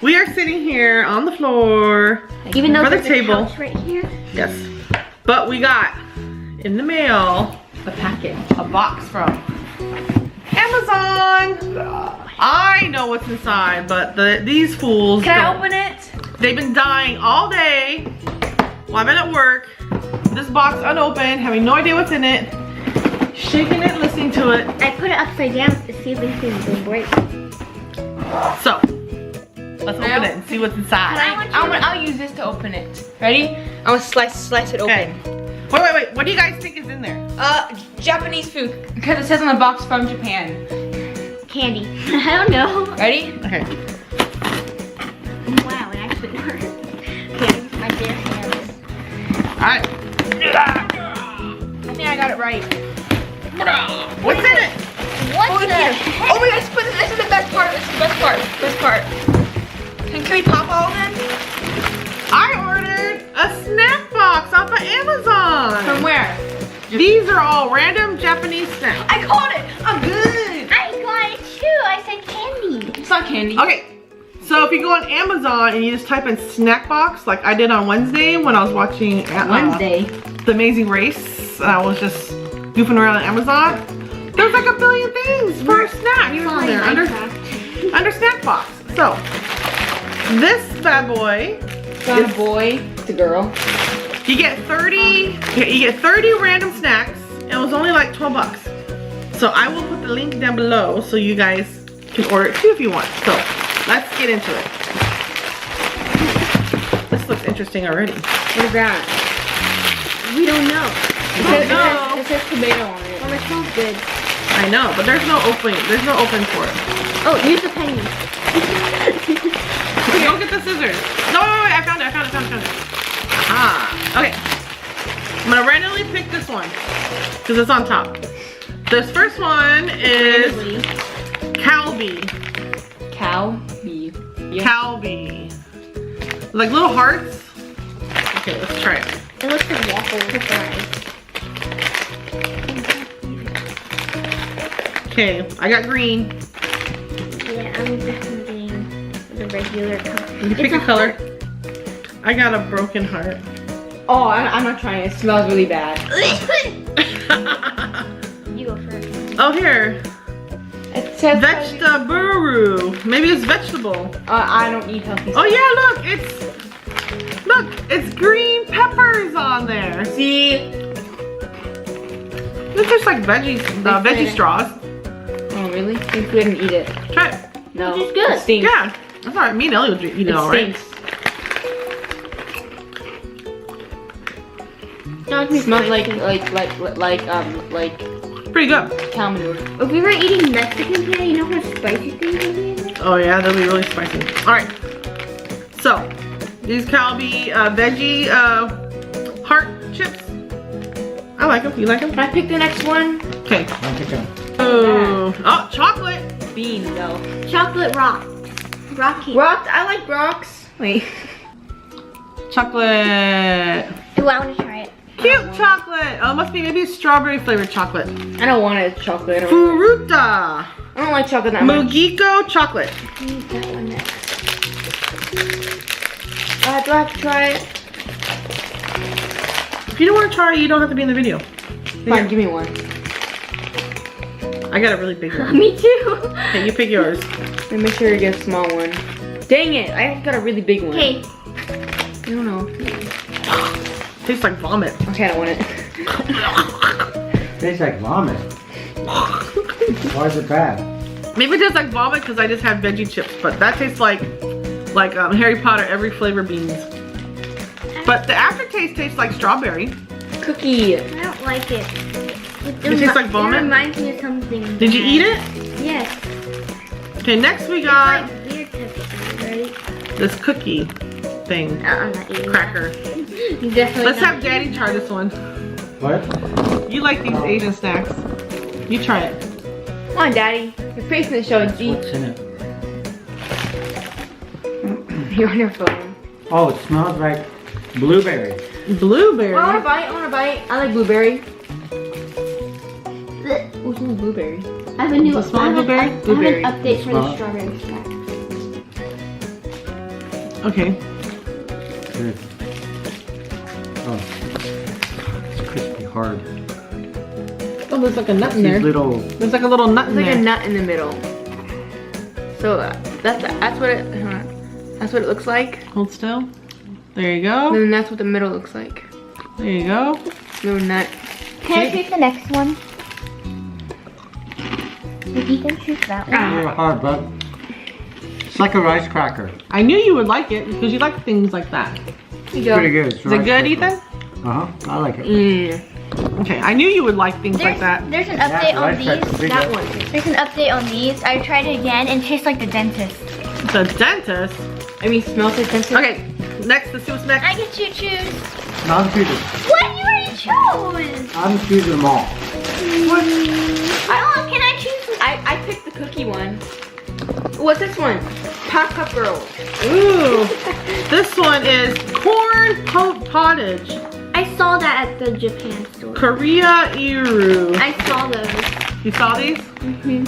we are sitting here on the floor. Even though for the there's table. a couch right here. Yes. But we got in the mail a packet, a box from Amazon. I know what's inside, but these fools Can I don't. open it? They've been dying all day while I've been at work. This box unopened, having no idea what's in it. Shaking it, listening to it. I put it upside down to see if anything will break. So, let's open it and see what's inside. I'll use this to open it. Ready? I'm gonna slice it open. Okay. Wait. What do you guys think is in there? Japanese food. Because it says on the box from Japan. Candy. I don't know. Ready? Okay. Wow, it actually worked. Okay, my bare hands. Alright. I think I got it right. What's in it? What Oh, the heck? oh my gosh, this is the best part. This is the best part. Best part. Can we pop all of them? I ordered a snack box off of Amazon. From where? These are all random Japanese snacks. I caught it. I'm good. I got it too. I said candy. It's not candy. Okay. So if you go on Amazon and you just type in snack box, like I did on Wednesday when I was watching The Amazing Race, and I was just goofing around on Amazon. There's like a billion things for snacks on there under snack box. So this bad boy, It's not a boy. It's a girl. you get 30 random snacks, and it was only like 12 bucks. So I will put the link down below so you guys can order it too if you want. So let's get into it. This looks interesting already. What is that? We don't know. It says tomato on it. Well, it smells good. I know, but there's no opening. There's no opening for it. Oh, use the penny. Okay, go get the scissors. No, wait, I found it. Ah, okay. I'm gonna randomly pick this one because it's on top. This first one is Calbee. Calbee. Yeah. Calbee. Like little hearts. Okay, let's try it. It looks like waffles with fries. Okay, I got green. Yeah, I'm definitely getting the regular color. You can pick a color. I got a broken heart. Oh, I'm not trying. It smells really bad. You go first. Oh, here. It says Vegetable. Maybe it's vegetable. I don't eat healthy Oh stuff. yeah, look, it's green peppers on there. See? It's just like veggie straws. Oh, really? Think we didn't eat it. Try it. No. Which is good. It stinks. Yeah, that's alright. Me and Ellie would eat it all right. Stinks. Don't It smells like Pretty good. cow manure. If we were eating Mexican here, you know how spicy things would be in there? Oh yeah, they'll be really spicy. Alright. So, these Calbee veggie heart chips. I like them. You like them? Can I pick the next one? Okay. Oh, chocolate. Bean, no. Chocolate rock. Rocky. Rocks? I like rocks. Wait. Chocolate. Ooh, I want to try it. Cute chocolate. Oh, it must be maybe strawberry flavored chocolate. I don't want it chocolate. Furuta. I don't like chocolate that much. Mugiko chocolate. Use that one next. Do I have to try it? If you don't want to try it, you don't have to be in the video. Fine, give me one. I got a really big one. Me too. Okay, you pick yours. Let me make sure you get a small one. Dang it, I got a really big one. Okay. I don't know. Tastes like vomit. Okay, I don't want it. Tastes like vomit. Why is it bad? Maybe it tastes like vomit because I just had veggie chips, but that tastes like Harry Potter every flavor beans. But the aftertaste tastes like strawberry. Cookie. I don't like it. It tastes like vomit? It reminds me of something. Did you eat it? Yes. Okay, next we It's got like weird texture, right? this cookie thing. I'm not eating Cracker. You definitely Let's not have Daddy try this one. What? You like these Asian snacks. You try it. Come on, Daddy. Your face in the show, G. What's in it? You're on your phone. Oh, it smells like blueberry. Blueberry. I want to bite. I like blueberry. Ooh, it's blueberry. I have a new Does it smell like blueberry? I have an update for the Smell it. strawberry snack. Okay. Good. Oh, it's crispy hard. Oh, there's like a nut in These there. little. There's like a little nut in There's like there. a nut in the middle. So that's what it looks like. Hold still. There you go. And then that's what the middle looks like. There you go. Little nut. Can I choose the next one? If you can choose that one. A little hard, but it's like a rice cracker. I knew you would like it because you like things like that. Here you go. Pretty good. It's Is it good, Ethan? I like it. Okay, I knew you would like things like that. There's an update on rice cracker, these. big That one. one. There's an update on these. I tried it again and it tastes like the dentist. The dentist. I mean, smells like dentist. Okay, next, let's see what's next. I get to choose. No, I'm choosing. What? You already chose. I'm choosing them all. Oh, can I choose? I picked the cookie one. What's this one? Pack Up Girl. Ooh, this one is corn pottage. I saw that at the Japan store. Korea Iru. I saw those. You saw these? Mm-hmm.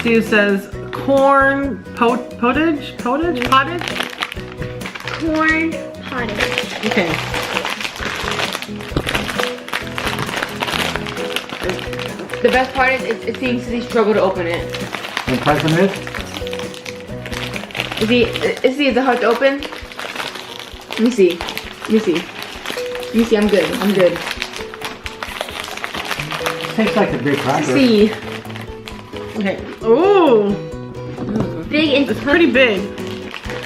See, it says corn pottage? Pottage? Corn pottage. Okay. The best part is it seems to struggle to open it. The present is? Is it hard to open? Let me see. I'm good. Tastes like a big cracker. See. Okay. Ooh, Big and it's pretty big.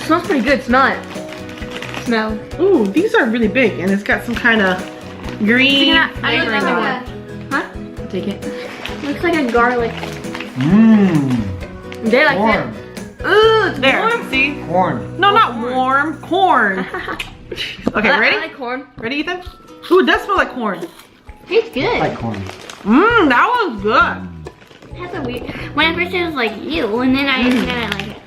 Smells pretty good. Smell it. Smell. Ooh, these are really big, and it's got some kind of green I flavoring look on like it. Huh? Take it. Looks like a garlic. Mmm. They like Corn. it. Ooh, it's There, warm. see? Corn. No, not warm. Corn. Okay, I ready? like corn. Ready, Ethan? Ooh, it does smell like corn. Tastes I good. like corn. Mmm, that one's good. It has a weird. When I first it was like ew, and then I like it.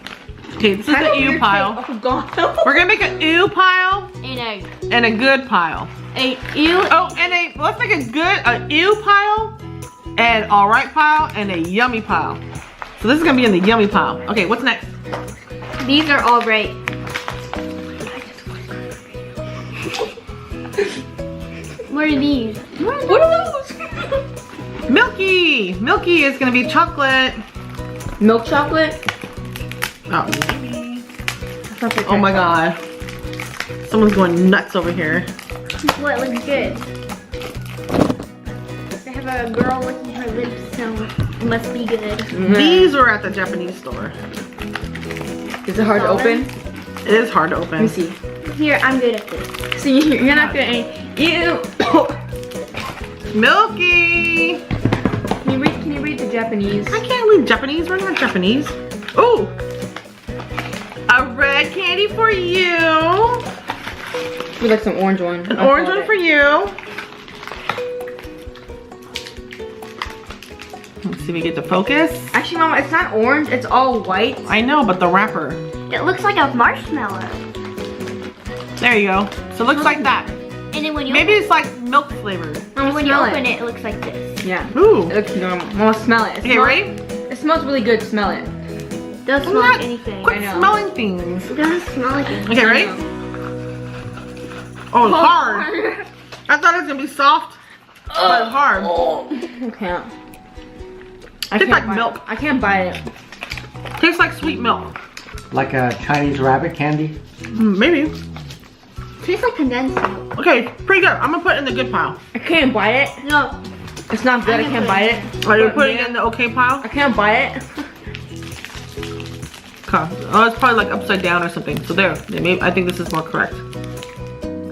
Okay, this is the ew pile. Oh god. We're gonna make an ew pile And and a good pile. a ew. Oh, and let's make a ew pile, an alright pile, and a yummy pile. So this is gonna be in the yummy pile. Okay, what's next? These are all right. What are these? What are those? Milky! Milky is gonna be chocolate. Milk chocolate? Oh, oh my god. Someone's going nuts over here. What looks good? They have a girl licking her lips, so it must be good. These were at the Japanese store. Is it hard to open? It is hard to Let me open. see. Here, I'm good at this. So you're not gonna ew. Milky! Can you read the Japanese? I can't read Japanese. We're not Japanese. Ooh! A red candy for you. We like some orange one. An orange one for you. Let's see if we get to focus. Actually, Mama, it's not orange. It's all white. I know, but the wrapper. It looks like a marshmallow. There you go. So it looks like that. And then when you Maybe it's like milk flavored. when you smell open it, it looks like this. Yeah. Ooh. It looks normal. Mama, smell it. Okay, ready? It smells really good. Smell it. It doesn't I'm smell not- like anything. Quit I know. smelling things. It doesn't smell like anything. Okay, ready? Oh, it's hard. I thought it was gonna be soft, but it's hard. Okay. Tastes like bite milk. it. I can't bite it. Tastes like sweet milk. Like a Chinese rabbit candy. Maybe. Tastes like condensed milk. Okay, pretty good. I'm gonna put it in the good pile. I can't bite it. No. It's not good. I can't bite it. Are you putting it in the okay pile? I can't bite it. Okay. Oh, it's probably like upside down or something. So there. Maybe, I think this is more correct.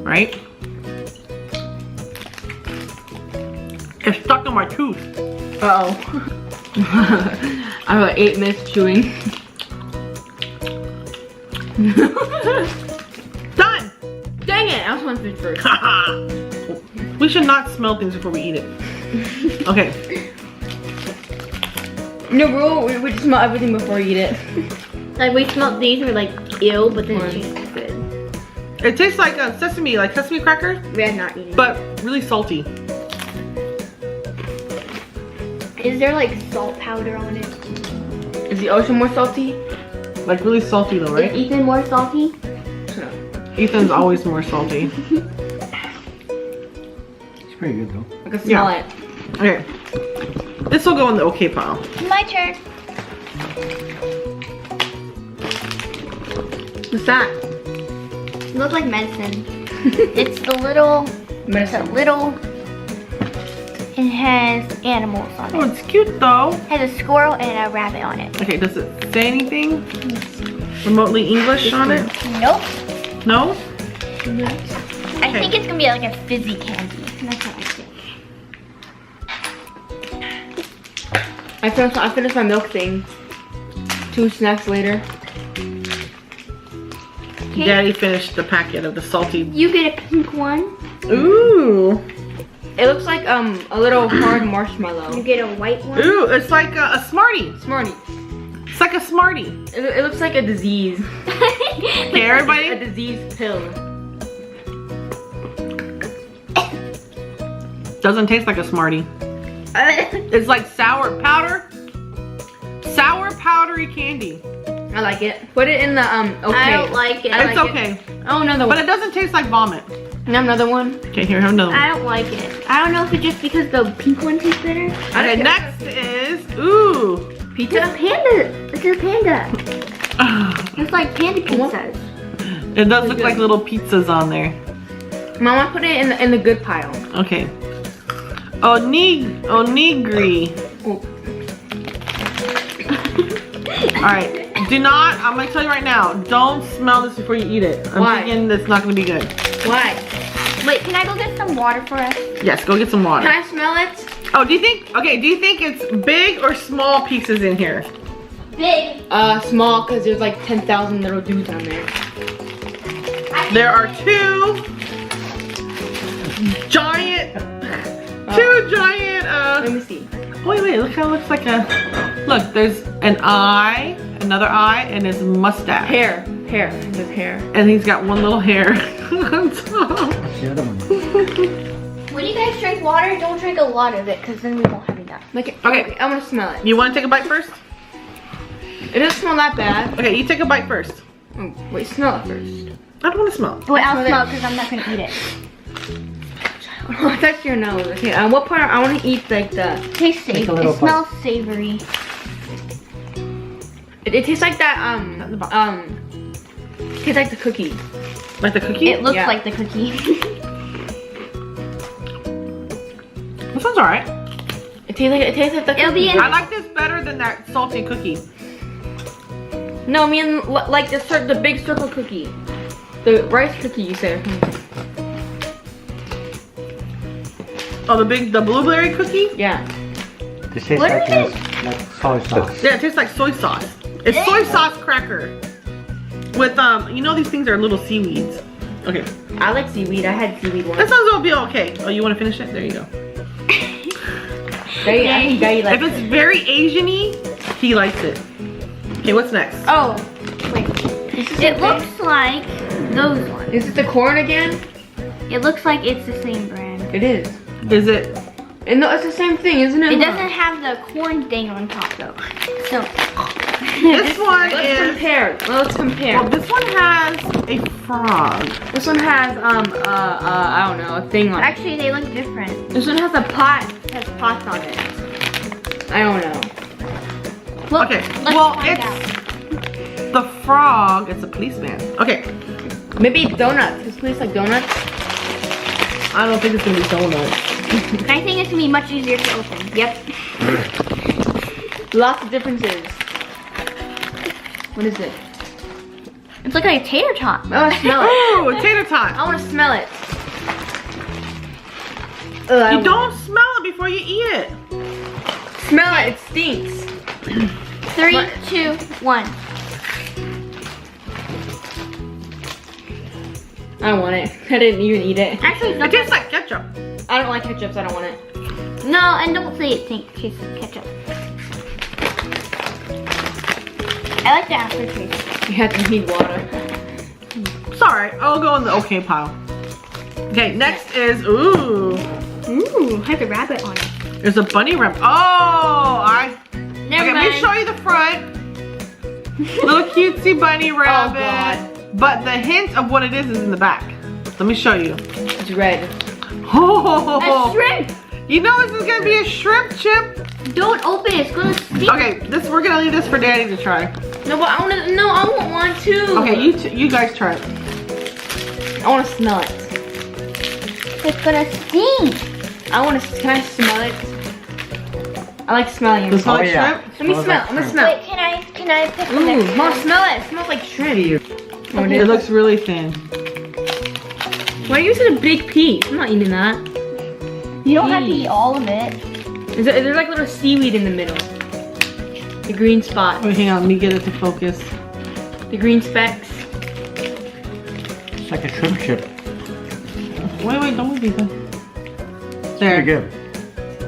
Right? It's stuck in my tooth. Uh-oh. I have like 8 minutes chewing. Done! Dang it! I was going to finish first. We should not smell things before we eat it. Okay. No rule, we just smell everything before we eat it. Like we smelled these and we're like ew, but then it tastes good. It tastes like sesame crackers, We're not eating. but really salty. Is there like salt powder on it? Is the ocean more salty? Like really salty though, right? Is Ethan more salty? Ethan's always more salty. It's pretty good though. I can smell it. Okay. This will go in the okay pile. My turn. What's that? It looks like medicine. It's the little, it has animals on Oh, it. it's cute though. It has a squirrel and a rabbit on it. Okay, does it say anything remotely English on it? Nope. No? I think it's gonna be like a fizzy candy. That's what I think. I finished my milk thing. 2 snacks later. Okay. Daddy finished the packet of the salty. You get a pink one. Ooh. It looks like a little hard marshmallow. You get a white one. Ooh, it's like a Smartie. Smartie. It's like a Smartie. It looks like a disease. Okay, A everybody. disease pill. Doesn't taste like a Smartie. It's like sour powdery candy. I like it. Put it in the okay. I don't like it. It's okay. Oh, another But one. it doesn't taste like vomit. And another one. Okay, here, have another one. I don't like it. I don't know if it's just because the pink one tastes better. Okay, next is, ooh. Pizza. It's panda. It's a panda. It's like panda pizzas. It does look like little pizzas on there. Mama, put it in the good pile. Okay. Onigiri. Oh. Alright, do not, I'm gonna tell you right now, don't smell this before you eat it. I'm Why? thinking it's not gonna be good. Why? Wait, can I go get some water for us? Yes, go get some water. Can I smell it? Oh, do you think it's big or small pieces in here? Big. Small, because there's like 10,000 little dudes on there. There are two giant, Let me see. wait, look how it looks like a, look, there's an eye, another eye, and his mustache. Hair. There's hair. And he's got one little hair on top. The other one. When you guys drink water, don't drink a lot of it because then we won't have enough. Okay, Okay. I want to smell it. You want to take a bite first? It doesn't smell that bad. Okay, you take a bite first. Oh, wait, smell it first. I don't want to smell it. Wait, I'll smell smell it. because I'm not going to eat it. Oh, that's your nose. Okay, what part? I want to eat like the. Tastes Take a savory. little It smells savory. It tastes like that. Tastes like the cookie. Like the cookie? It looks Yeah. like the cookie. This one's alright. It tastes like the cookie. It'll be in- I like this better than that salty cookie. No, I mean like the big circle cookie, the rice cookie you said. Oh, the blueberry cookie? Yeah. This tastes What like is like soy sauce. Yeah, it tastes like soy sauce. It's soy sauce cracker. With, you know these things are little seaweeds. Okay. I like seaweed. I had seaweed once. This one's gonna be okay. Oh, you wanna finish it? There you go. I think Daddy likes If it's it. very Asian-y, he likes it. Okay, what's next? Oh, Wait. It looks like those ones. is it the corn again? It looks like it's the same brand. It is. Is it? And no, it's the same thing, isn't it? It doesn't have the corn thing on top though. So This one Let's is, compare. Let's compare. well, this one has a frog. This one has I don't know, a thing on it. actually they look different. This one has a pot. Has pots on it. I don't know. Well, Okay, let's well, find out. it's the frog. It's a policeman. Okay, Maybe donuts. This tastes like donuts. I don't think it's gonna be donuts. I think it's gonna be much easier to open. Yep. Lots of differences. What is it? It's like a tater tot. I want to smell it. Oh, a tater tot. I want to smell it. You don't smell it before you eat it. Smell it. It stinks. 3, 2, 1. I don't want it. I didn't even eat it. Actually, It no, tastes like ketchup. I don't like ketchup, so I don't want it. no, and don't say it tastes like ketchup. I like the aftertaste. You have to need water. Sorry, I'll go in the okay pile. Okay, next is, ooh, Ooh, has a rabbit on it. there's a bunny wrap. Oh, Never okay, let me mind. show you the front. Little cutesy bunny rabbit. God. But the hint of what it is in the back. Let me show you. It's red. Oh, A shrimp. you know this is gonna be a shrimp chip. Don't open it. It's gonna stink. Okay, we're gonna leave this for Daddy to try. No, but I want one too. Okay, you guys try it. I want to smell it. It's gonna stink. Can I smell it? I like smelling Does it. it smell like yeah. shrimp? Let me smell. Let me smell. Wait, can I pick the Ooh, next Mom, one? smell it. It smells like shrimp. Oh, It looks really thin. Why are you using a big piece? I'm not eating that. You don't have to eat all of it. Is there like little seaweed in the middle? The green spot. Wait, hang on, let me get it to focus. The green specks. It's like a shrimp chip. Wait, don't move Ethan. Very There. good.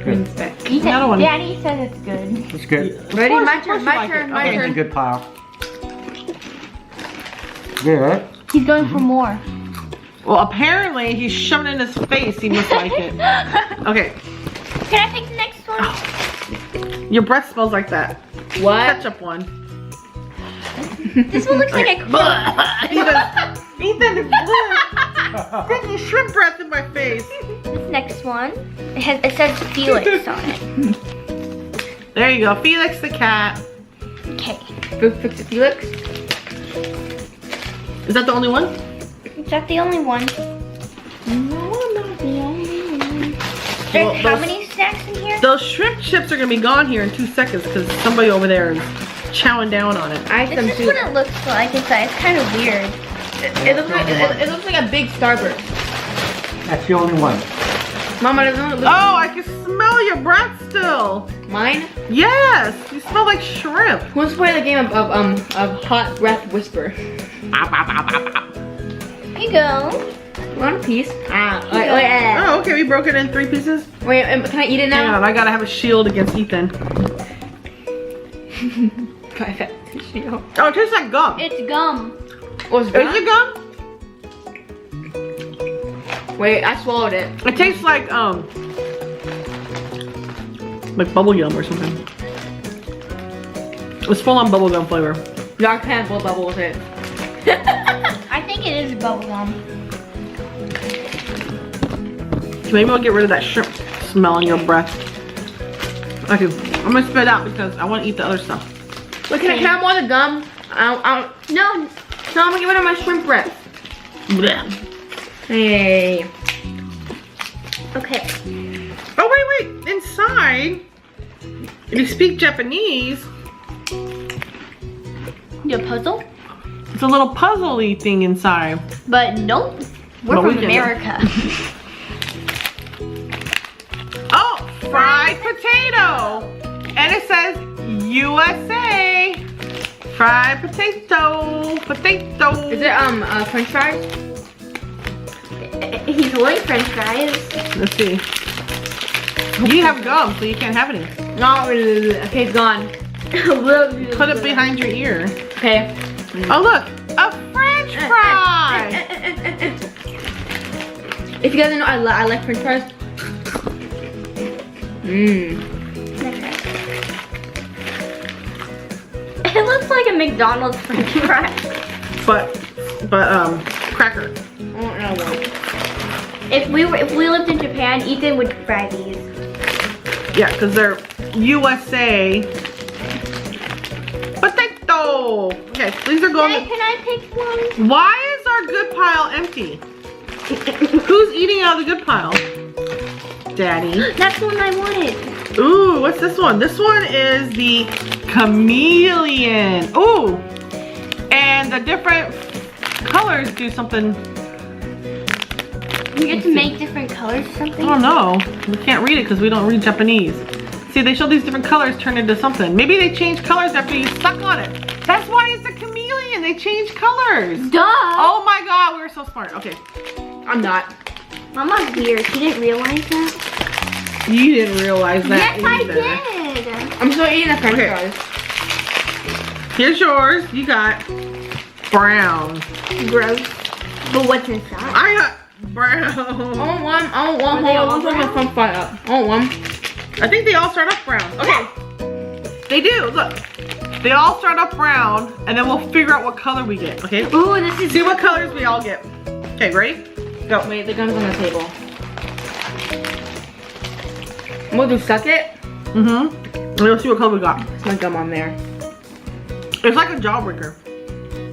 Green Good. specks. Another one. Daddy says it's good. It's good. Ready? course- My of course turn. you My like turn. it. My Okay. It's a turn. good pile. Good, right? He's going for more. Well, apparently he's shoving it in his face. He must like it. Okay, Can I pick the next one? your breath smells like that What? ketchup one. This one looks like a Ethan, taking shrimp breath in my face. This next one, it says Felix on it. There you go, Felix the cat. Okay. Fix it, Felix. Is that the only one? Is that the only one? No, not the only one. There's Well, how those- many snacks in here? Those shrimp chips are gonna be gone here in 2 seconds because somebody over there is chowing down on it. I ate them This is too. what it looks like inside. It's kind of weird. It looks like a big Starburst. That's the only one. Mama doesn't look. Oh, I can smell your breath still. Mine? Yes, you smell like shrimp. Who wants to play the game of hot breath whisper? Here you go. One piece. Oh, okay, we broke it in 3 pieces. Wait, can I eat it Hang now? on, I gotta have a shield against Ethan. Oh, Oh, it tastes like gum. It's gum. what's Is it gum? Wait, I swallowed it. It tastes like bubble gum or something. It's full on bubble gum flavor. Dark Panther bubble with it. I think it is bubble gum. Maybe I'll get rid of that shrimp smell in your breath. Okay, I'm gonna spit it out because I want to eat the other stuff. Wait, can I have more of the gum? No. No, I'm gonna get rid of my shrimp breath. Blech. Hey. Okay. Oh wait, inside, if you speak Japanese, Your puzzle? it's a little puzzle-y thing inside. But nope. We're But we from can- America. Oh, fried potato, and it says USA. Fried potato. Is it French fries? He's holding French fries. Let's see. You have gum, so you can't have any. No, okay, it's gone. Put it behind your ear. Okay. Oh look, a French fry. If you guys didn't know, I like French fries. Mmm. It looks like a McDonald's French fry. But cracker. I don't know one. If we lived in Japan, Ethan would fry these. Yeah, because they're USA potato. Okay, these are going. Can I pick one? Why is our good pile empty? Who's eating out of the good pile? Daddy. That's the one I wanted. Ooh, what's this one? This one is the Chameleon. Ooh, and the different colors do something. You get to make different colors or I something? don't know. We can't read it because we don't read Japanese. See, they show these different colors turn into something. Maybe they change colors after you suck on it. That's why it's a chameleon. They change colors. Duh! Oh my God, we were so smart. Okay. I'm not. Mama's weird. She didn't realize that. You didn't realize that Yes, either. I did. I'm still eating the French Okay. fries. Here's yours. You got brown. Gross. But what's inside? I got brown. I want one. I want one. Are they Hold all on. Let's brown? French fry up. I want one. I think they all start off brown. Okay. They do. Look. They all start off brown, and then we'll figure out what color we get, okay? Ooh, this is. See what colors we all get. Okay, ready? Go. Wait, the gum's on the table. We'll do suck it. Mm-hmm. And we'll see what color we got. There's my gum on there. It's like a jawbreaker.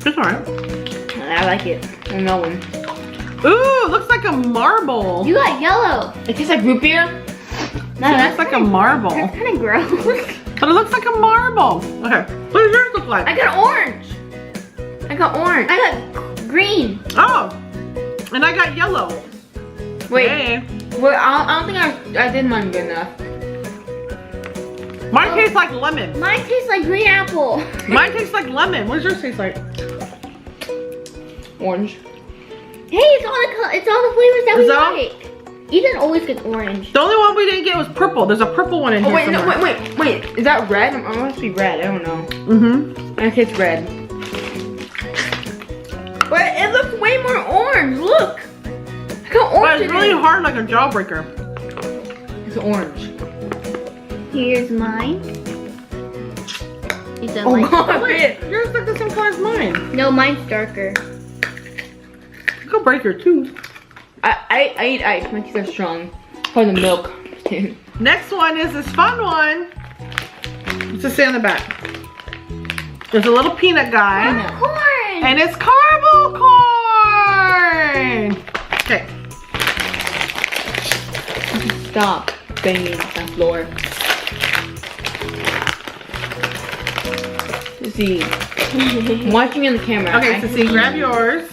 It's alright. I like it. I'm going. Ooh, looks like a marble. You got yellow. It tastes like root beer. No, that's like a marble. That's kind of gross. But it looks like a marble. Okay, what does yours look like? I got orange. I got orange. I got green. Oh, and I got yellow. Wait. Hey. Well, I don't think I did mine good enough. Mine tastes like lemon. Mine tastes like green apple. Mine tastes like lemon. What does yours taste like? Orange. Hey, it's all the flavors that Is we that- like. Ethan always gets orange. The only one we didn't get was purple. There's a purple one in Oh here wait, no, somewhere. wait. Is that red? I want it to be red. I don't know. Mm-hmm. I think it's red. But it looks way more orange. Look. I got But orange it's in really it. hard like a jawbreaker. It's orange. Oh Here's mine. Ethan Oh likes god, Wait, yours like the same color as mine. No, mine's darker. Go breaker too. I eat ice. My teeth are strong. For the milk. Next one is this fun one. Let's just say on the back. There's a little peanut guy. Corn. And it's caramel corn. Okay. Stop banging the floor. See, I'm watching in the camera. Okay, so see, grab yours.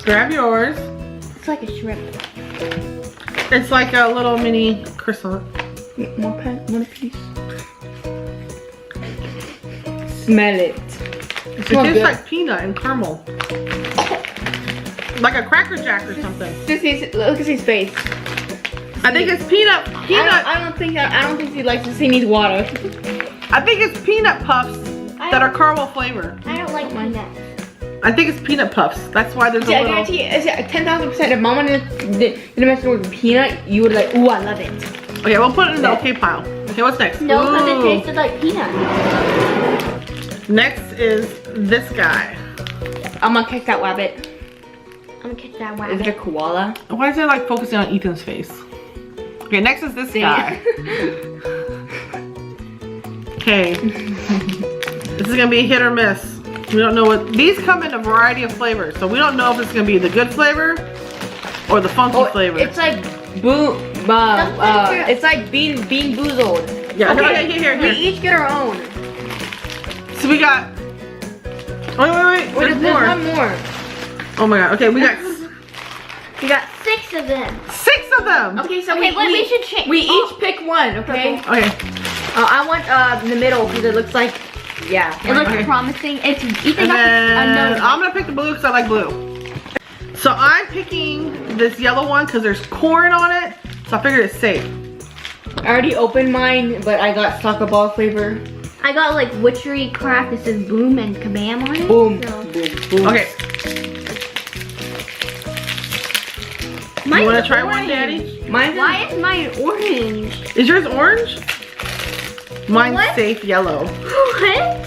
Grab yours. It's like a shrimp. It's like a little mini croissant. More piece. Smell it. It tastes like peanut and caramel. Like a Cracker Jack or something. Look at his face. I think it's peanut. I don't think he likes to see needs water. I think it's peanut puffs that are caramel flavor. I don't like peanuts. I think it's peanut puffs. That's why there's a See, I little. guarantee 10,000% if Mama didn't mention the word peanut, you would like, ooh, I love it. Okay, we'll put it in the okay pile. Okay, what's next? No, because it Ooh. tasted like peanuts. Next is this guy. I'm gonna catch that rabbit. I'm gonna catch that Is it a rabbit. koala? Why is it like focusing on Ethan's face? Okay, next is this guy. Okay. This is gonna be hit or miss. We don't know what, these come in a variety of flavors, so we don't know if it's gonna be the good flavor or the funky flavor. It's like it's like Bean-boozled. Yeah, Okay, here. we each get our own. So we got, wait, there's more. one more. Oh my god, okay, we got We got 6 of them. 6 of them. Okay, so Okay, we should change. we each pick one, okay? Okay, I want in the middle because it looks like, yeah. It looks Okay. promising. It's Ethan and got then unknown. I'm gonna pick the blue because I like blue. So I'm picking this yellow one because there's corn on it, so I figured it's safe. I already opened mine, but I got soccer ball flavor. I got like witchery craft. This is boom and kabam on it. Boom, So. boom, boom. Okay, you Mine's wanna try one, orange. Daddy? Mine's Why is mine orange? Is yours orange? Mine's What? safe yellow. What?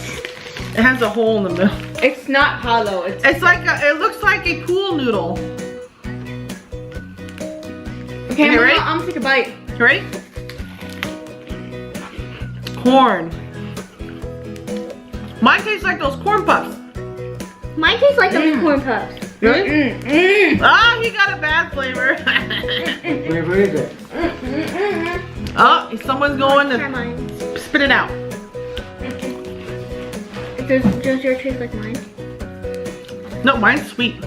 It has a hole in the middle. It's not hollow. It's like it looks like a pool noodle. Okay, You ready? I'm gonna take a bite. You ready? Corn. Mine tastes like those corn puffs. Mine tastes like those corn puffs. Really? Ah, he got a bad flavor. What flavor is it? Oh, someone's going Try to mine. spit it out. Does yours taste like mine? No, mine's sweet.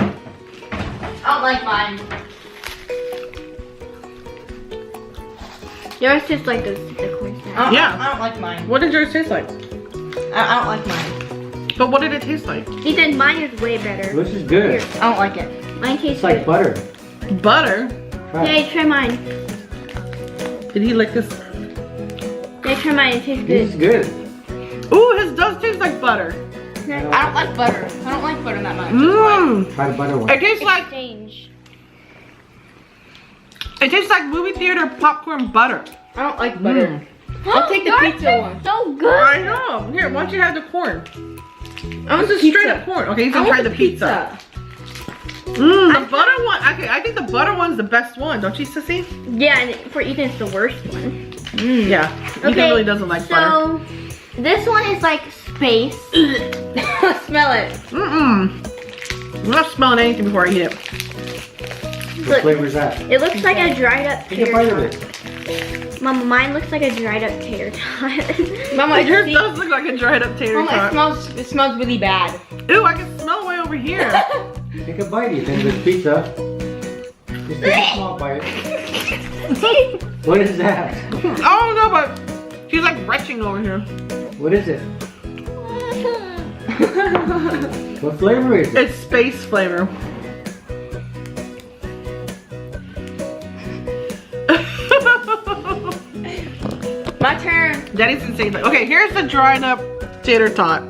I don't like mine. Yours tastes like the corn snacks. Yeah. I don't like mine. What did yours taste like? I don't like mine. But what did it taste like? Ethan, mine is way better. This is good. I don't like it. Mine tastes It's like good. butter. Butter? Try it. Hey, try mine. Did he lick this? Hey, try mine. It tastes This is good. good. Ooh, his does taste like butter. I don't like butter. I don't like butter that much. Mmm. Try the butter one. It tastes like Exchange. movie theater popcorn butter. I don't like butter. I'll take the pizza one. So good. I know. Here, why don't you have the corn? I want This is straight up corn. Okay, he's gonna try the pizza. The butter one. Okay, I think the butter one's the best one, don't you, Sissy? Yeah, and for Ethan, it's the worst one. Yeah. Ethan really doesn't like butter. So this one is like space. Smell it. I'm not smelling anything before I eat it. What flavor is that? It looks like a dried up Take a tater bite of tot. it. Mama, mine looks like a dried up tater tot. Mama, Yours does look like a dried up tater tot. Mama, it smells really bad. Ew, I can smell way over here. Take a bite, Ethan. There's pizza. Just take a small bite. What is that? I don't know, but she's like retching over here. What is it? What flavor is it? It's space flavor. My turn. Daddy's gonna say that. Okay, here's the dried up tater tot.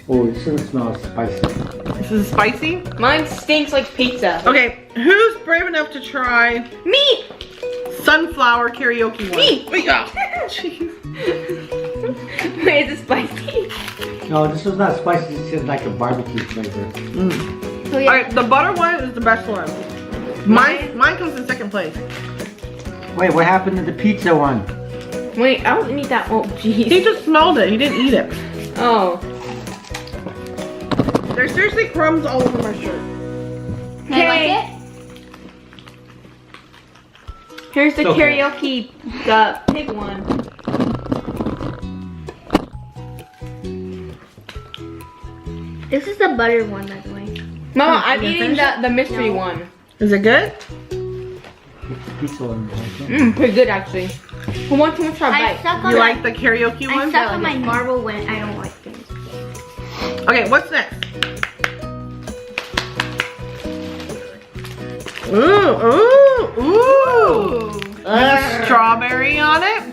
Oh, it sure smells spicy. This is spicy. Mine stinks like pizza. Okay, who's brave enough to try Me. sunflower karaoke one? Me. Wait, oh, jeez. Wait, is it spicy? No, this was not spicy. This is like a barbecue flavor. So yeah. Alright, the butter one is the best one. Mine comes in second place. Wait, what happened to the pizza one? Wait, I don't need that. Oh, He jeez. just smelled it. He didn't eat it. Oh. There's seriously crumbs all over my shirt. Can I like it? Here's the Okay. karaoke, the pig one. This is the butter one, by the way. Mama, Oh, I'm you eating finished the mystery No. one. Is it good? Pizza one. Pretty good actually. Who wants to try a I bite? suck on You my, like the karaoke I one? suck on my marble when I don't like things. Okay, what's next? Ooh. There's a strawberry on it.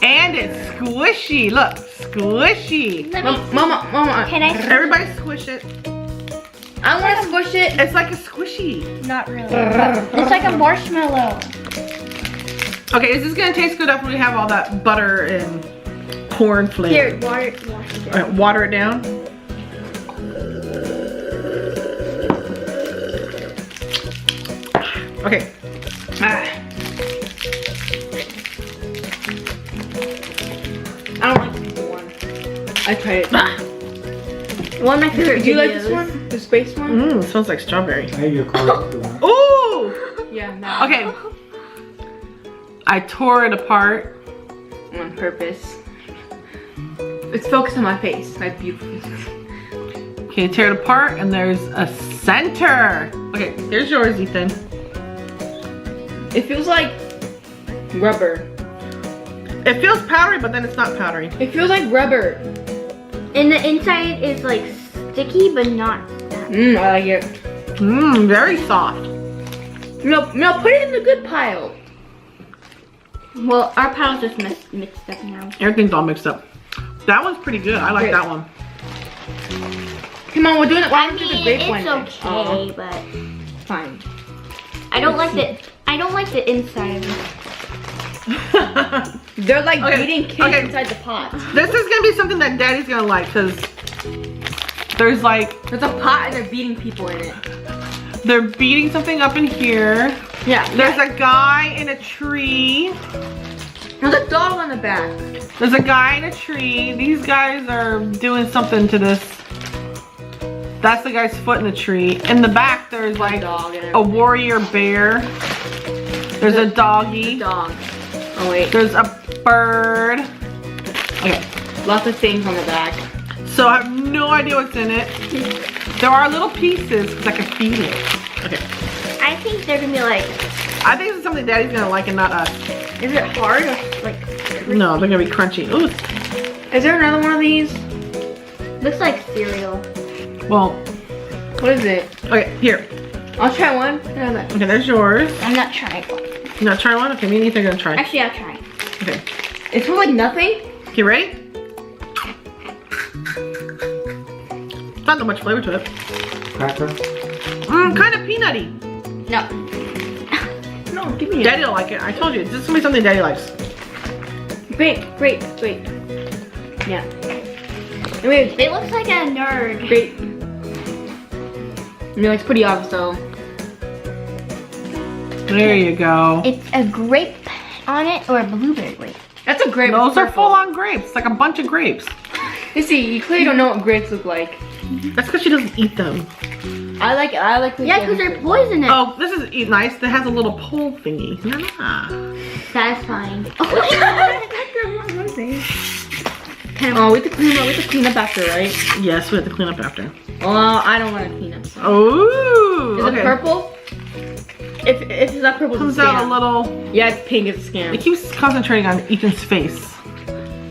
And it's squishy. Look, squishy. Let me see. Mama, Can I? Everybody squish it. I want to squish it. It's like a squishy. Not really. It's like a marshmallow. Okay, is this gonna taste good after we have all that butter and corn flavor? Here, wash it down. All right, water it down. Okay. I don't like the pizza one. I tried it. One of my favorite Do you like videos. this one? The space one? Mmm, smells like strawberry. I have your karaoke one. Ooh! Yeah, no. Okay. I tore it apart. On purpose. It's focused on my face. My beautiful face. Okay, tear it apart and there's a center. Okay, here's yours, Ethan. It feels like rubber. It feels powdery, but then it's not powdery. It feels like rubber. And the inside is like sticky, but not that. Mmm, I like it. Mmm, very soft. No, put it in the good pile. Well, our pile's just mixed up now. Everything's all mixed up. That one's pretty good. I like Great. that one. Come on, we're doing it. I Why don't we do mean, the grape it's one? okay, but Fine. I don't like the. I don't like the inside of it. They're like Okay, beating kids okay. inside the pot. This is gonna be something that Daddy's gonna like because there's like, There's a pot and they're beating people in it. they're beating something up in here. Yeah. There's a guy in a tree. There's a dog on the back. There's a guy in a tree. These guys are doing something to this. That's the guy's foot in the tree. In the back, there's like Dog and a warrior bear. There's a doggy. dog. Oh wait. There's a bird. Okay, Lots of things on the back. so I have no idea what's in it. There are little pieces because I can feel it. Okay, I think they're gonna be like. I think this is something Daddy's gonna like and not us. Is it hard or like? No, they're gonna be crunchy. Ooh, Is there another one of these? Looks like cereal. well, What is it? okay, here. I'll try one. Okay, there's yours. I'm not trying. You not try one? Okay, me and Ethan are gonna try. Actually, I'll try. Okay, It smells like nothing. you ready? Not that much flavor to it. Cracker. Kind of peanutty. No. No, give me it. Daddy will like it. I told you, this is gonna be something Daddy likes. Wait. Yeah. Wait. It looks like a nerd. Great. I mean, it's pretty obvious though. There you go. It's a grape on it or a blueberry. Wait. That's a grape. Those it's are purple. full-on grapes, like a bunch of grapes. You see, you clearly don't know what grapes look like. That's because she doesn't eat them. I like the Yeah, because they're poisonous. Oh, this is nice. It has a little pole thingy. Ah. Satisfying. Oh, we have to clean up after, right? Yes, we have to clean up after. Oh, I don't want to clean up. So. Oh, Is it purple? If it's not purple, Comes it's a out a scam. little. Yeah, it's pink. It's a scam. It keeps concentrating on Ethan's face.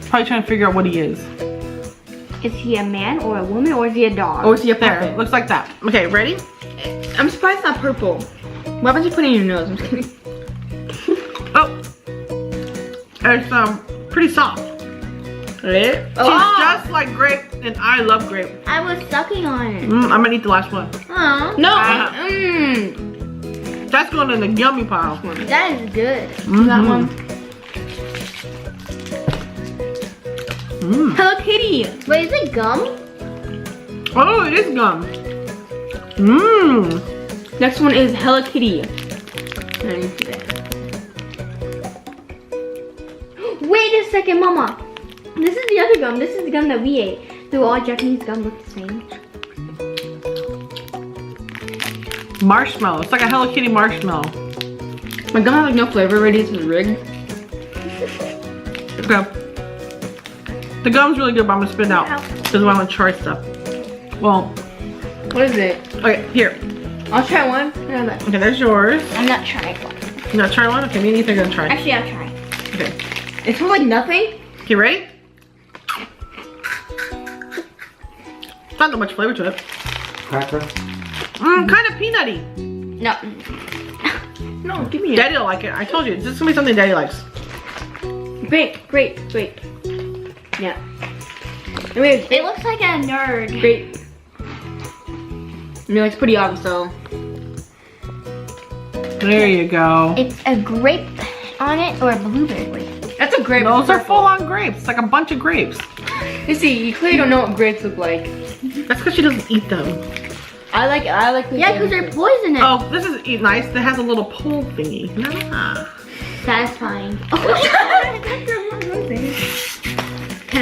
Probably trying to figure out what he is. Is he a man or a woman or is he a dog? Or is he a There, puppet? looks like that. Okay, ready? I'm surprised it's not purple. Why haven't you put it in your nose? I'm just kidding. Oh, it's pretty soft. Right? She's just like grape, and I love grape. I was sucking on it. I'm gonna eat the last one. Oh, No. That's going in the yummy pile. that is good. That one. Hello Kitty. Wait, is it gum? Oh, it is gum. Next one is Hello Kitty. Let me see that. Wait a second, Mama. This is the other gum. This is the gum that we ate. Do all Japanese gum look the same? Marshmallow. It's like a Hello Kitty marshmallow. My gum has like no flavor already. This is rigged. Okay. The gum's really good, but I'm gonna spit it out because I want to try stuff. Well, What is it? okay, here. I'll try one. Okay, there's yours. I'm not trying one. You gonna try one? Okay, me and Ethan are gonna try. Actually, I'll try. Okay. It smells like nothing. Okay, ready? Not that much flavor to it. Cracker. Kind of peanutty. No. No, give me it. Daddy will like it. I told you, this is gonna be something Daddy likes. Wait. Yeah. Wait. It looks like a nerd. Great. I mean, it's pretty obvious though. There you go. It's a grape on it or a blueberry. Wait. That's a grape. Those are purple. full-on grapes, like a bunch of grapes. You see, you clearly don't know what grapes look like. That's because she doesn't eat them. I like the Yeah, because they're poisonous. Oh, this is nice. It has a little pole thingy. Ah. Satisfying.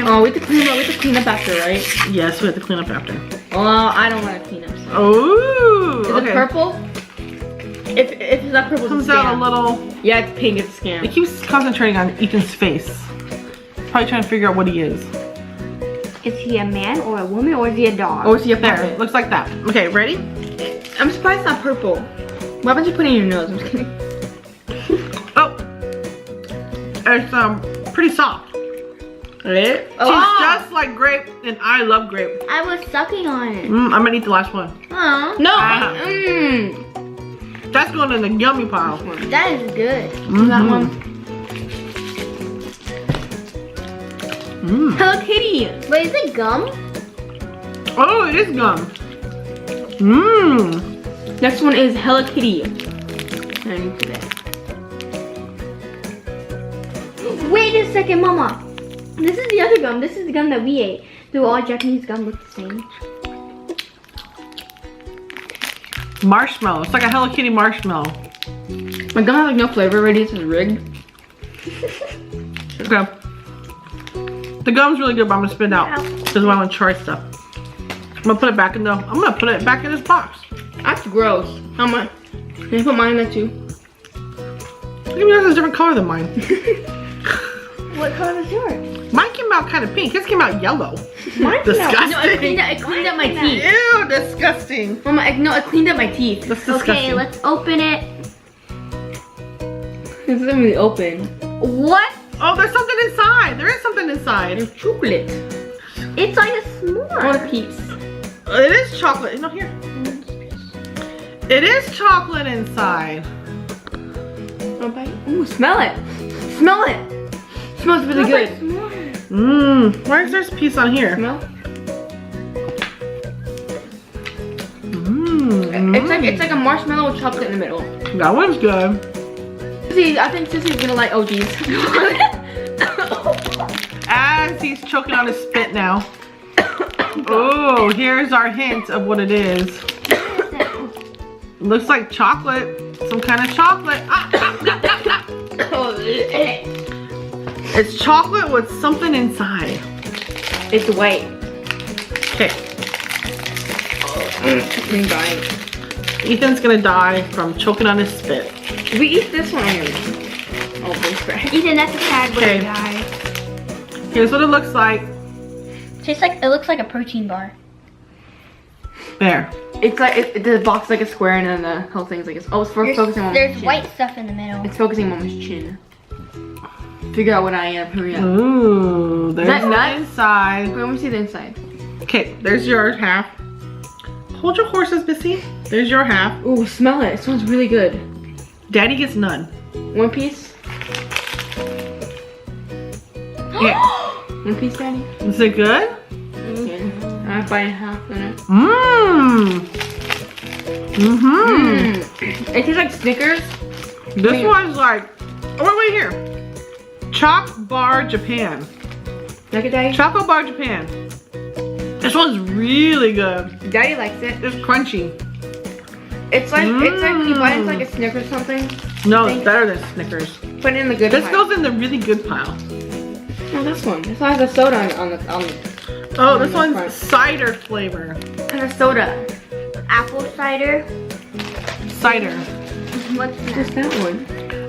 Oh, we have to clean up after, right? Yes, we have to clean up after. Oh, I don't want to clean up. So. Oh, Is okay. it purple? If it's not purple, Comes it's a out a scam. little. Yeah, it's pink. It's a It scam. keeps concentrating on Ethan's face. Probably trying to figure out what he is. Is he a man or a woman or is he a dog? Or is he a There, puppet? looks like that. Okay, ready? I'm surprised it's not purple. Why haven't you put it in your nose? I'm just kidding. Oh, it's pretty soft. Right? She's just like grape, and I love grape. I was sucking on it. I'm gonna eat the last one. Oh, No. That's going in the yummy pile. that is good. That one. Hello Kitty. Wait, is it gum? Oh, it is gum. Next one is Hello Kitty. Let me see that. Wait a second, Mama. This is the other gum. This is the gum that we ate. Do all Japanese gum look the same? Marshmallow. It's like a Hello Kitty marshmallow. My gum has like no flavor already. This is rigged. Okay. The gum's really good, but I'm gonna spit it out because I want to try stuff. I'm gonna put it back in the. I'm gonna put it back in this box. That's gross. How much? Can you put mine in there too? Look at yours is a different color than mine. What color is yours? Mine came out kind of pink. His came out yellow. Mine came out- Disgusting. No, I cleaned up my teeth. Ew, disgusting. Mama, I cleaned up my teeth. That's disgusting. Okay, let's open it. It's not really open. What? Oh, there's something inside. There is something inside. It's chocolate. It's like a I want a s'more. piece. It is chocolate. No, here. It is chocolate inside. Ooh, smell it. Smell it. Smells really good. Why is there a piece on here? Smell? It's like a marshmallow with chocolate in the middle. That one's good. See, I think Sissy's gonna like OGs. as he's choking on his spit now. Oh, here's our hint of what it is. Looks like chocolate. Some kind of chocolate. It's chocolate with something inside. It's white. Okay. I'm dying. Ethan's gonna die from choking on his spit. We eat this one already. Oh, boy, crap. Ethan, that's a sad way Okay. to die. Here's what it looks like. Tastes like, it looks like a protein bar. There. It's like, the box is like a square and then the whole thing's like, oh, it's for focusing on There's Mama's chin. white stuff in the middle. It's focusing on Mama's chin. Figure out what I am, hurry up. Ooh, there's that the nuts? inside. Wait, let me see the inside. Okay, there's your half. Hold your horses, Missy. There's your half. Ooh, smell it. It smells really good. Daddy gets none. One piece. Okay. One piece, Daddy. Is it good? Yeah. I'm buying half in it. Mmm. Mm-hmm. It tastes like Snickers. This one's like, oh wait here. Choc Bar Japan. Like it, Daddy? Choco Bar Japan. This one's really good. Daddy likes it. It's crunchy. It's like when you buy it, it's like a Snickers something. No, it's better than Snickers. Put it in the good This pile. goes in the really good pile. Oh, this one. This one has a soda on the Oh, this the one's front. cider flavor. has a soda. Apple cider. Cider. What's What's that? that one?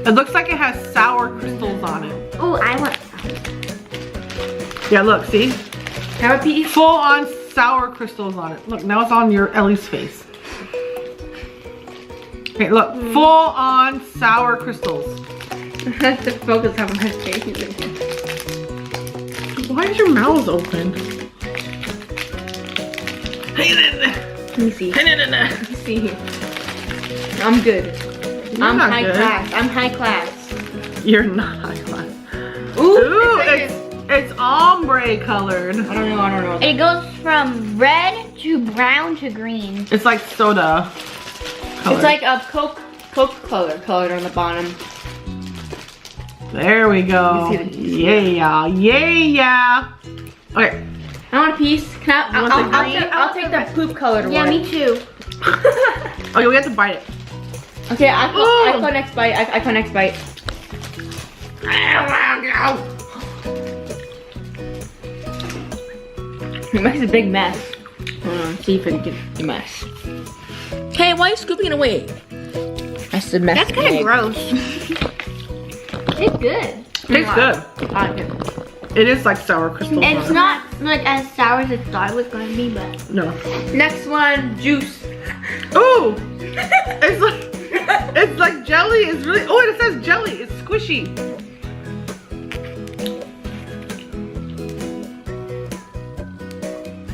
It looks like it has sour crystals on it. Oh, I want some. Yeah, look, see? Have a piece. Full on sour crystals on it. Look, now it's on your Ellie's face. Okay, look, full on sour crystals. That's the focus on my face. Why is your mouth open? Let me see. Let me see. I'm good. I'm not high good. class. I'm high class. You're not high class. Ooh, Ooh, it's it's ombre colored. I don't know. It goes from red to brown to green. It's like soda colored. It's like a Coke colored on the bottom. There we go. You see the piece? Yeah. Okay. I want a piece. Can I? You want the green? I'll take the poop colored one. Yeah, me too. Okay, we have to bite it. Okay, I Ooh. go next bite. I go next bite. It makes a big mess. Hold on, see if I can get the mess. Hey, why are you scooping it away? That's the mess. That's kind of gross. It's good. Tastes good. I like it. It is like sour crystals. It's on not like as sour as I thought it was going to be, but it. No. Next one, juice. Ooh! It's like jelly. It's really. Oh, it says jelly. It's squishy.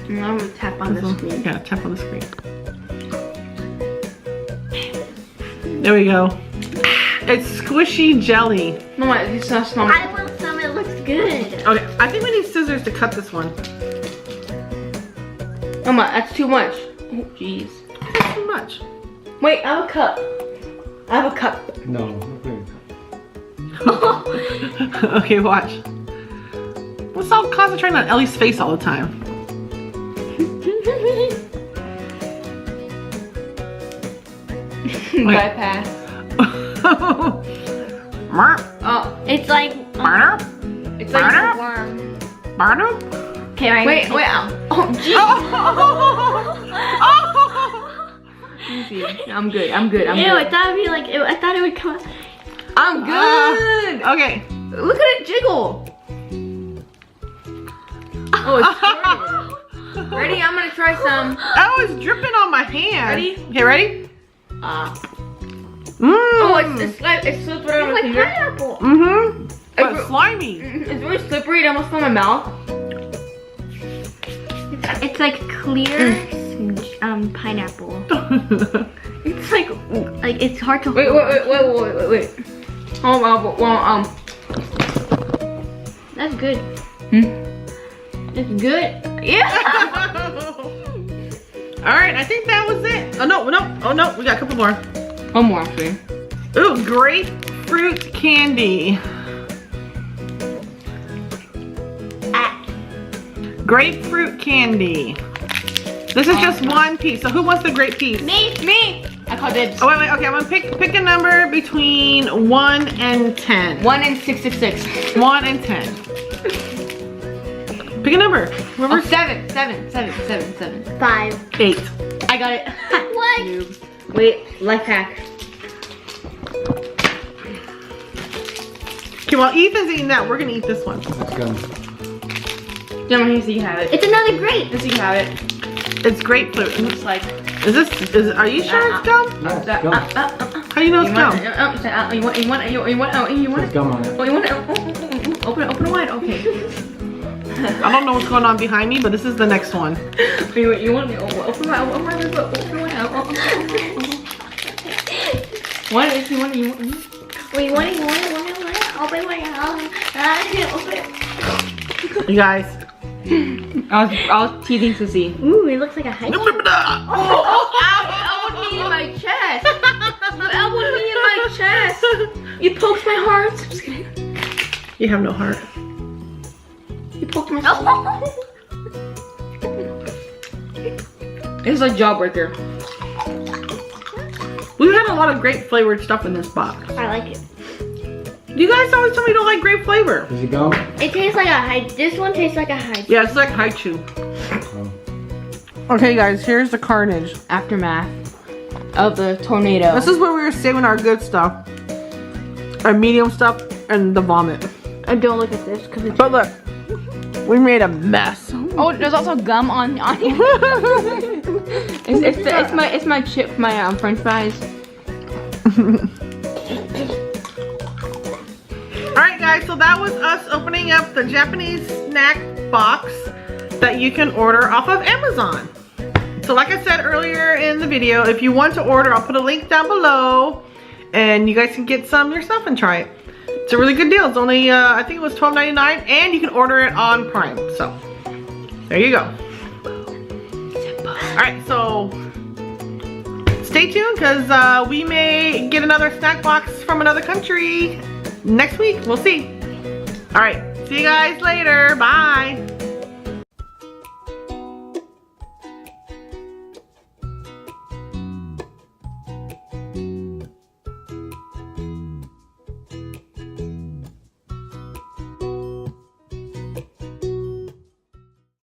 And I'm gonna tap on the screen. Yeah, tap on the screen. There we go. It's squishy jelly. Mama, it's not small. I want some. It looks good. Okay, I think we need scissors to cut this one. Mama, that's too much. Oh, jeez. That's too much. Wait, I have a cup. I have a cup. No. Okay, watch. Let's all concentrating on Ellie's face all the time. Bypass. Marp, Oh, It's like marp, it's a like. worm. marp. Okay, right. Wait. Oh, jeez. Easy. I'm good. Ew, I good. thought it'd be like. I thought it would come. I'm good. Okay. Look at it jiggle. Oh, it's squirted. Ready? I'm gonna try some. Oh, it's dripping on my hand. Ready? Okay, ready? Mmm. Oh, it's slipped right on my Like finger. pineapple. Mm-hmm. But It's- slimy. It's very slippery. It almost fell in my mouth. It's like clear pineapple. It's like it's hard to Wait. That's good. It's good. Yeah. All right, I think that was it. Oh no, we got a couple more. One more, actually. Ooh, grapefruit candy. grapefruit candy. This is just one piece. So who wants the grape piece? Me. I call dibs. Oh wait, okay, I'm gonna pick a number between 1 and 10. 1 and 666. 1 and 10. Pick a number. Oh, 7. 5. 8. I got it. What? Wait, life hack. Okay, while Ethan's eating that, we're gonna eat this one. That's gum. Gemma, here, so you have it. It's another grape. Here, so you have it. It's grapefruit. It looks like. Are you sure it's gum? Yeah, it's gum. How do you know it's gum? You want There's it? gum on it. Oh, you want it? Open it wide. Okay. I don't know what's going on behind me, but this is the next one. You want it? Open wide. What if you want it? Wait, you want it? Open it. You guys. I was teasing to see. Ooh, it looks like a high Oh, elbowed me in my chest. You elbowed me in my chest. You poked my heart. I'm just kidding. You have no heart. You poked my soul. It's a jawbreaker. We've had a lot of grape flavored stuff in this box. I like it. You guys always tell me you don't like grape flavor. Is it gum? It tastes like a high. This one tastes like a high. Yeah, it's like haichu. Okay, guys, here's the carnage. Aftermath of the tornado. This is where we were saving our good stuff, our medium stuff, and the vomit. And don't look at this because it's. But look, we made a mess. Oh, there's also gum on here. it's my chip, my French fries. Alright guys, so that was us opening up the Japanese snack box that you can order off of Amazon. So like I said earlier in the video, if you want to order, I'll put a link down below and you guys can get some yourself and try it. It's a really good deal. It's only, I think it was $12.99 and you can order it on Prime. So, there you go. Alright, so stay tuned because we may get another snack box from another country next week. We'll see. All right, see you guys later. Bye.